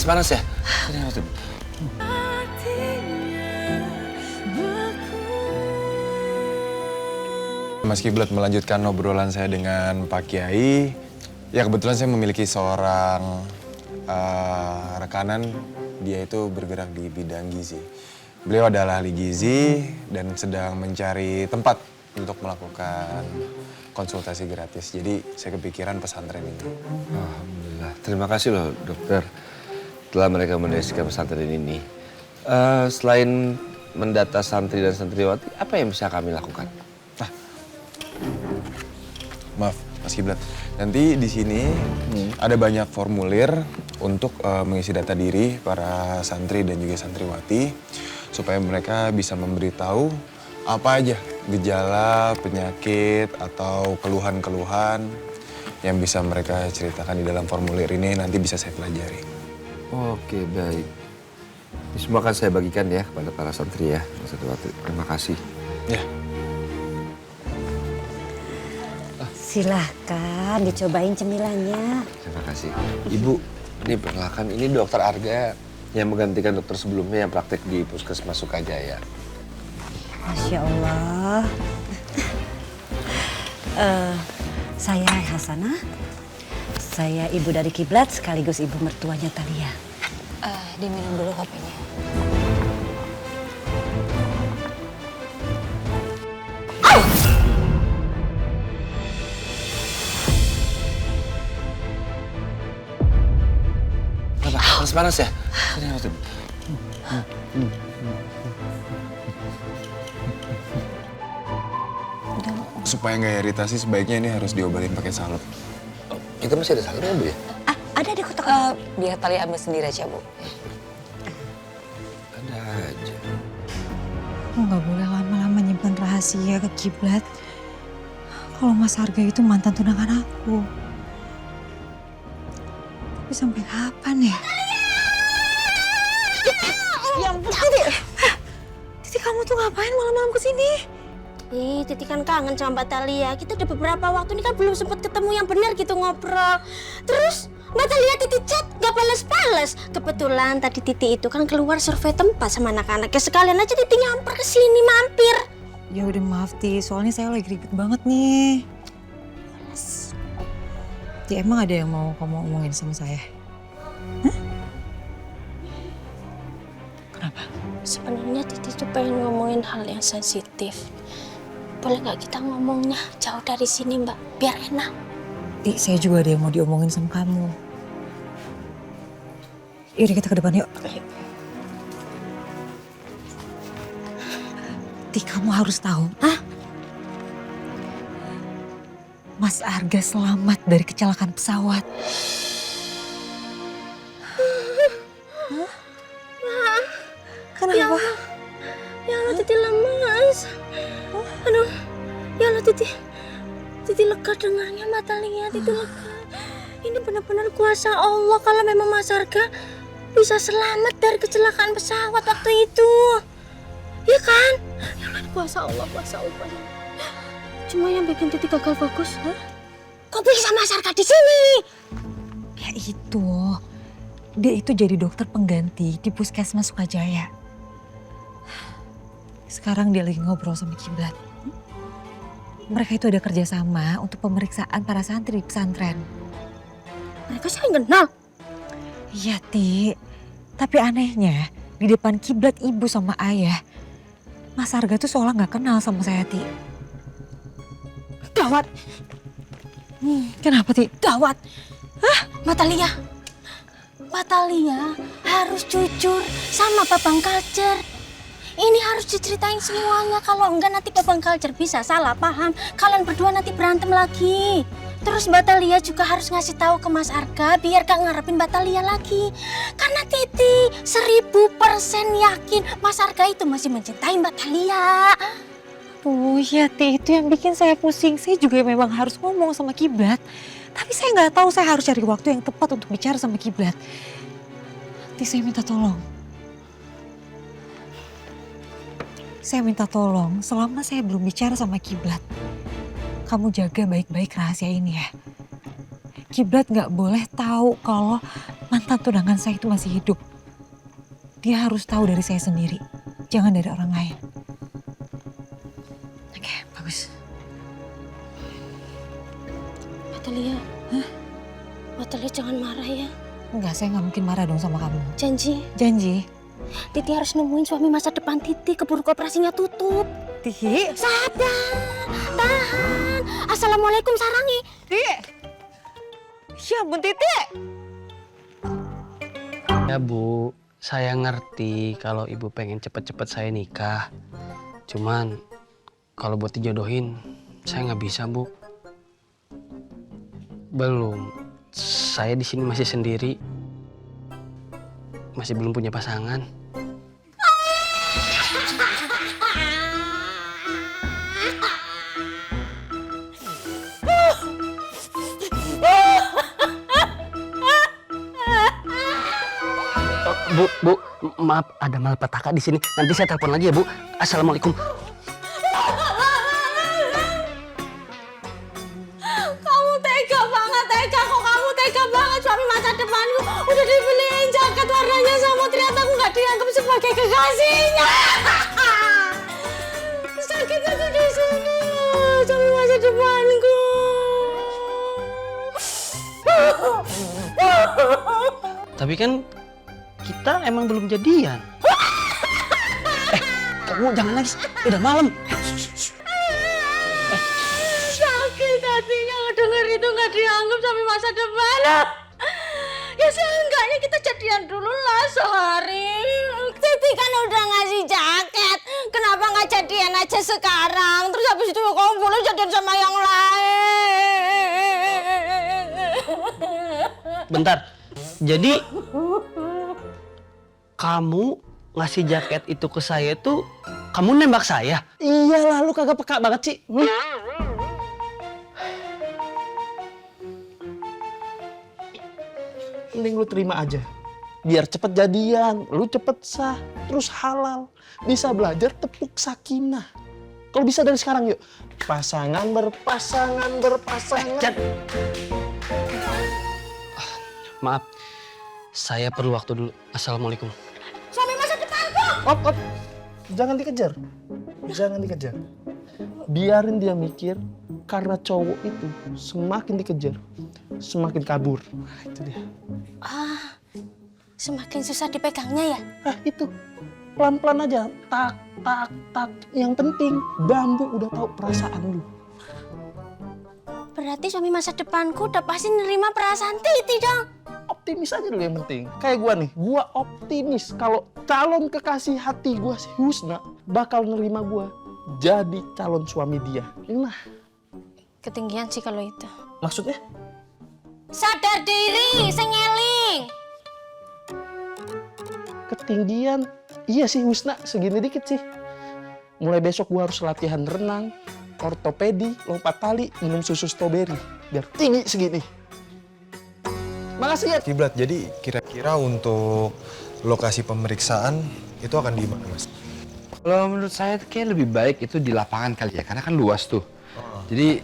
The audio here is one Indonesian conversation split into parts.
panas ya? Ini waktu. Mas Kiblat, melanjutkan obrolan saya dengan Pak Kiai. Ya kebetulan saya memiliki seorang rekanan, dia itu bergerak di bidang gizi. Beliau adalah ahli gizi dan sedang mencari tempat untuk melakukan konsultasi gratis. Jadi saya kepikiran pesantren ini. Alhamdulillah, terima kasih loh dokter telah merekomendasikan pesantren ini. Selain mendata santri dan santriwati, apa yang bisa kami lakukan? Maaf, Mas Kiblat. Nanti di sini ada banyak formulir untuk mengisi data diri para santri dan juga santriwati supaya mereka bisa memberitahu apa aja gejala, penyakit atau keluhan-keluhan yang bisa mereka ceritakan di dalam formulir ini, nanti bisa saya pelajari. Oke, baik. Ini semua akan saya bagikan ya kepada para santri ya, santriwati. Terima kasih. Ya. Silahkan dicobain cemilannya. Terima kasih. Ibu, ini perkenalkan, ini dokter Arga yang menggantikan dokter sebelumnya yang praktek di Puskesmas Sukajaya. Masya Allah. Saya Hasanah. Saya ibu dari Kiblat sekaligus ibu mertuanya Thalia. Diminum dulu kopinya. Panas ya? Ini waktu. Supaya nggak iritasi, sebaiknya ini harus diobatin pakai salep. Kita masih ada salemnya, Bu ya? Ada di kotak. Biar Thalia ambil sendiri aja, Bu. Ada aja. Aku nggak boleh lama-lama nyimpan rahasia ke Kiblat. Kalau Mas Arga itu mantan tunangan aku. Tapi sampai kapan ya? Ya ampun, Titi kamu tuh ngapain malam-malam kesini? Ih, Titi kan kangen sama Mbak Thalia. Kita udah beberapa waktu ini kan belum sempat ketemu yang benar gitu ngobrol. Terus Mbak Thalia Titi chat gak bales-bales. Kebetulan tadi Titi itu kan keluar survei tempat sama anak-anak. Ya sekalian aja Titi nyamper ke sini mampir. Ya udah maaf Ti, soalnya saya lagi ribet banget nih. Ti, emang ada yang mau kamu omongin sama saya? Kenapa? Sebenarnya Titi tuh pengen ngomongin hal yang sensitif. Boleh nggak kita ngomongnya jauh dari sini, Mbak? Biar enak. Ti, saya juga ada yang mau diomongin sama kamu. Yaudah kita ke depan yuk. Ti, kamu harus tahu. Mas Arga selamat dari kecelakaan pesawat. Kenapa? Ya Allah, Titi lemas. Aduh, ya Allah Titi lega dengarnya Mbak Thalia, Titi lega. Ini benar-benar kuasa Allah kalau memang Mas Arga bisa selamat dari kecelakaan pesawat waktu itu. Ya kan? Ya Allah, kuasa Allah, kuasa Allah. Cuma yang bikin Titi gagal fokus, kok bisa Mas Arga di sini? Ya itu, dia itu jadi dokter pengganti di Puskesmas Sukajaya. Sekarang dia lagi ngobrol sama Kiblat. Mereka itu ada kerjasama untuk pemeriksaan para santri di pesantren. Mereka saling kenal. Iya, Ti. Tapi anehnya, di depan Kiblat ibu sama ayah, Mas Arga tuh seolah nggak kenal sama saya, Ti. Gawat. Kenapa, Ti? Gawat. Mbak Thalia harus jujur sama Babang Culture. Ini harus diceritain semuanya, kalau enggak nanti Babang Culture bisa salah paham. Kalian berdua nanti berantem lagi. Terus Mbak Thalia juga harus ngasih tahu ke Mas Arga biar gak ngarepin Mbak Thalia lagi. Karena Titi 1000% yakin Mas Arga itu masih mencintai Mbak Thalia. Oh iya, Ti, itu yang bikin saya pusing. Saya juga memang harus ngomong sama Kiblat. Tapi saya nggak tahu, saya harus cari waktu yang tepat untuk bicara sama Kiblat. Ti, saya minta tolong. Saya minta tolong, selama saya belum bicara sama Kiblat, kamu jaga baik-baik rahasia ini ya. Kiblat nggak boleh tahu kalau mantan tunangan saya itu masih hidup. Dia harus tahu dari saya sendiri, jangan dari orang lain. Oke, bagus. Atalia. Hah? Atalia jangan marah ya. Enggak, saya nggak mungkin marah dong sama kamu. Janji. Janji. Titi harus nemuin suami masa depan Titi, keburu operasinya tutup. Titi. Sabar, tahan. Assalamualaikum sarangi. Titi. Ya ampun Titi. Ya Bu, saya ngerti kalau Ibu pengen cepet-cepet saya nikah. Cuman kalau buat dijodohin, saya nggak bisa Bu. Belum, saya di sini masih sendiri, masih belum punya pasangan. Bu, maaf ada malapetaka di sini. Nanti saya telepon lagi ya Bu. Assalamualaikum. Kamu tega banget, tega kok kamu tega banget. Suami masa depanku udah dibeliin jaket warnanya sama, ternyata aku nggak dianggap sebagai kekasihnya. Sakitnya tuh di sini, suami masa depanku. Tapi kan kita emang belum jadian. Kamu jangan nangis, udah malam. Sakit hatinya denger itu nggak dianggap suami masa depan. Ya seenggaknya kita jadian dulu lah sehari. Titi kan udah ngasih jaket, kenapa nggak jadian aja sekarang? Terus habis itu kamu boleh jadian sama yang lain. Bentar, jadi kamu ngasih jaket itu ke saya tuh kamu nembak saya? Iyalah, lu kagak peka banget sih. Mending lu terima aja. Biar cepet jadian, lu cepet sah, terus halal. Bisa belajar tepuk sakinah. Kalau bisa dari sekarang yuk. Pasangan berpasangan. Maaf, saya perlu waktu dulu. Assalamualaikum. Suami masa depanku. Op. Jangan dikejar. Biarin dia mikir, karena cowok itu semakin dikejar, semakin kabur. Nah, itu dia. Semakin susah dipegangnya ya? Itu. Pelan-pelan aja. Tak. Yang penting, bambu udah tahu perasaan lu. Berarti suami masa depanku udah pasti nerima perasaan Titi dong. Optimis aja dulu yang penting. Kayak gua nih, gua optimis kalau calon kekasih hati gua si Husna bakal nerima gua jadi calon suami dia. Nah, Ketinggian sih kalau itu. maksudnya? Sadar diri, sengeling. Ketinggian. Iya sih Husna, segini dikit sih. Mulai besok gua harus latihan renang, ortopedi, lompat tali, minum susu stroberi. Biar tinggi segini. Makasih ya. Kiblat, jadi kira-kira untuk lokasi pemeriksaan itu akan di mana, Mas? Kalau menurut saya kayak lebih baik itu di lapangan kali ya, karena kan luas tuh. Jadi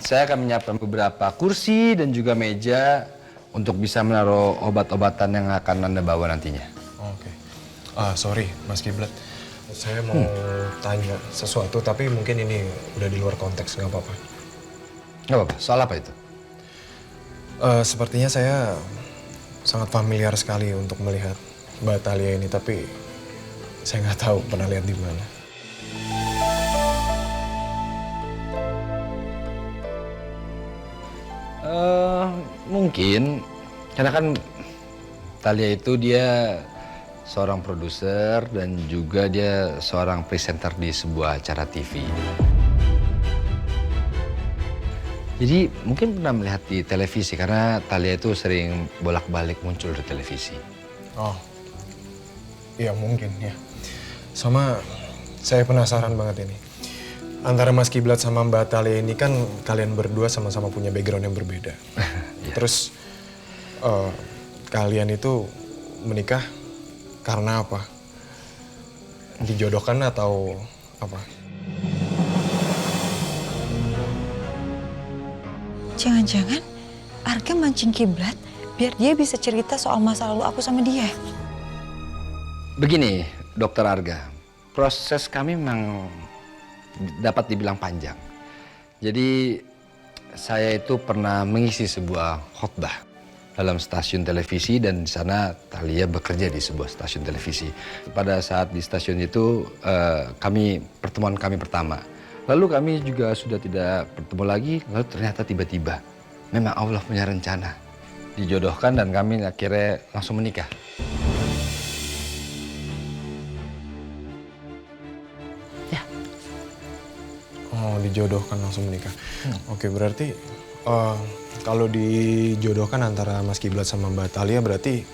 saya akan menyiapkan beberapa kursi dan juga meja untuk bisa menaruh obat-obatan yang akan Anda bawa nantinya. Oke. Sorry, Mas Kiblat. Saya mau tanya sesuatu, tapi mungkin ini udah di luar konteks, nggak apa-apa. Nggak apa-apa, soal apa itu? Sepertinya saya sangat familiar sekali untuk melihat Mbak Talia ini, tapi saya nggak tahu pernah lihat di mana. Mungkin, karena kan Talia itu dia seorang produser dan juga dia seorang presenter di sebuah acara TV. Jadi mungkin pernah melihat di televisi karena Talia itu sering bolak-balik muncul di televisi. Oh, iya mungkin ya. Sama saya penasaran banget ini. Antara Mas Kiblat sama Mbak Talia ini kan kalian berdua sama-sama punya background yang berbeda. Terus kalian itu menikah karena apa? Dijodohkan atau apa? Jangan-jangan Arga mancing Kiblat biar dia bisa cerita soal masa lalu aku sama dia. Begini, Dokter Arga, proses kami memang dapat dibilang panjang. Jadi saya itu pernah mengisi sebuah khotbah dalam stasiun televisi dan di sana Thalia bekerja di sebuah stasiun televisi. Pada saat di stasiun itu pertemuan kami pertama. Lalu kami juga sudah tidak bertemu lagi, lalu ternyata tiba-tiba memang Allah punya rencana. Dijodohkan dan kami akhirnya langsung menikah. Oh, dijodohkan langsung menikah. Oke, berarti kalau dijodohkan antara Mas Kiblat sama Mbak Thalia berarti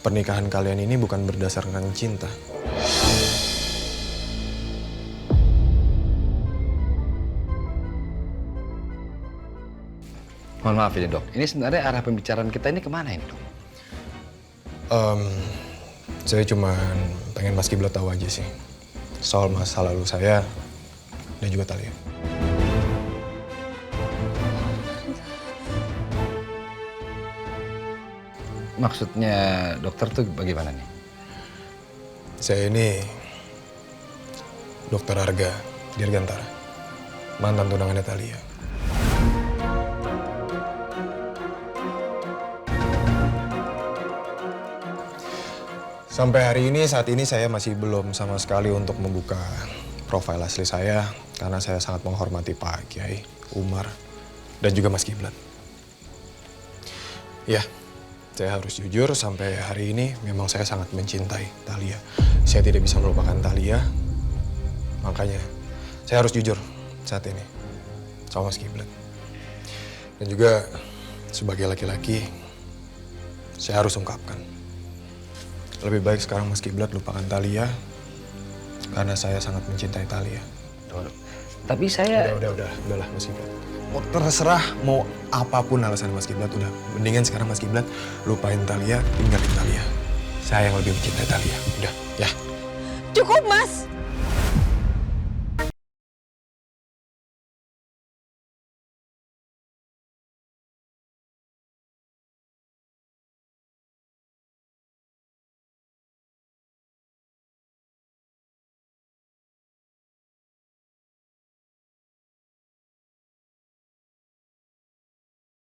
pernikahan kalian ini bukan berdasarkan cinta. Mohon maaf ini dok, ini sebenarnya arah pembicaraan kita ini kemana ini dok? Saya cuma pengen Mas Kiblat tahu aja sih soal masa lalu saya dan juga Thalia. Maksudnya dokter tuh bagaimana nih? Saya ini Dokter Arga Dirgantara, mantan tunangannya Thalia. Sampai hari ini, saat ini saya masih belum sama sekali untuk membuka profil asli saya karena saya sangat menghormati Pak Kiai, Umar, dan juga Mas Kiblat. Ya, saya harus jujur sampai hari ini memang saya sangat mencintai Thalia. Saya tidak bisa melupakan Thalia, makanya saya harus jujur saat ini sama Mas Kiblat. Dan juga sebagai laki-laki, saya harus ungkapkan. Lebih baik sekarang Mas Kiblat lupakan Thalia karena saya sangat mencintai Thalia. Tapi saya... Udahlah Mas Kiblat. Mau terserah mau apapun alasan Mas Kiblat, udah. Mendingan sekarang Mas Kiblat lupain Thalia, tinggalin Thalia. Saya yang lebih mencintai Thalia. Udah, ya. Cukup, Mas.